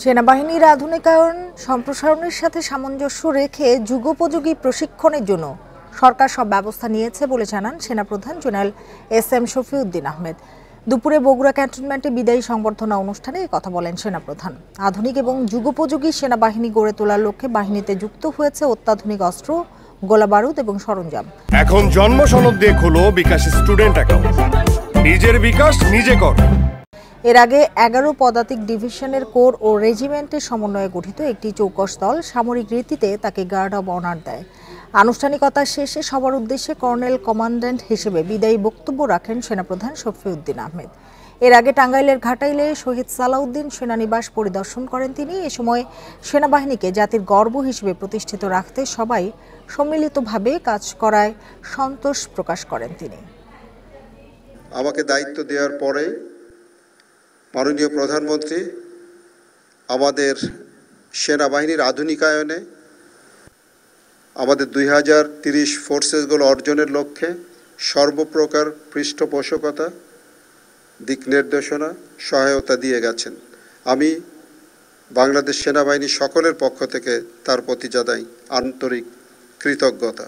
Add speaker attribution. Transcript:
Speaker 1: সেনাবাহিনীর আধুনিকায়ন সম্প্রসারণের সাথে সামঞ্জস্য রেখে যুগোপযোগী প্রশিক্ষণের জন্য সরকার সব ব্যবস্থা নিয়েছে বলে জানান সেনাপ্রধান জেনারেল এস.এম. শফিউদ্দিন আহমেদ। দুপুরে বগুড়া ক্যান্টনমেন্টে বিদায়ী সংবর্ধনা অনুষ্ঠানে এই কথা বলেন সেনাপ্রধান। আধুনিক এবং যুগোপযোগী সেনাবাহিনী গড়ে তোলার লক্ষ্যে বাহিনীতে যুক্ত হয়েছে অত্যাধুনিক অস্ত্র, গোলাবারুদ এবং সরঞ্জাম।
Speaker 2: এখন জন্ম সনদ দিয়ে খোলো বিকাশ স্টুডেন্ট অ্যাকাউন্ট। নিজের বিকাশ নিজে কর।
Speaker 1: এর আগে 11 পদাতিক ডিভিশনের কোর ও রেজিমেন্টের সমন্বয়ে গঠিত একটি চৌকস দল সামরিক রীতিতে তাকে গার্ড অব অনার দেয়। আনুষ্ঠানিকতা শেষে সবার উদ্দেশ্যে কর্নেল কমান্ড্যান্ট হিসেবে বিদায়ী বক্তব্য রাখেন সেনাপ্রধান শফিউদ্দিন আহমেদ। এর আগে টাঙ্গাইলের ঘাটাইলে শহীদ সালাউদ্দিন সেনানিবাস পরিদর্শন করেন তিনি। এ সময় সেনাবাহিনীকে জাতির গর্ব হিসেবে প্রতিষ্ঠিত রাখতে সবাই সম্মিলিতভাবে কাজ করায় সন্তোষ প্রকাশ করেন তিনি।
Speaker 3: আমাকে দায়িত্ব দেওয়ার পরে মাননীয় প্রধানমন্ত্রী আমাদের সেনাবাহিনীর আধুনিকায়নে আমাদের 2030 ফোর্সেসগুলো অর্জনের লক্ষ্যে সর্বপ্রকার পৃষ্ঠপোষকতা, দিক নির্দেশনা, সহায়তা দিয়ে গেছেন। আমি বাংলাদেশ সেনাবাহিনী সকলের পক্ষ থেকে তার প্রতি জানাই আন্তরিক কৃতজ্ঞতা।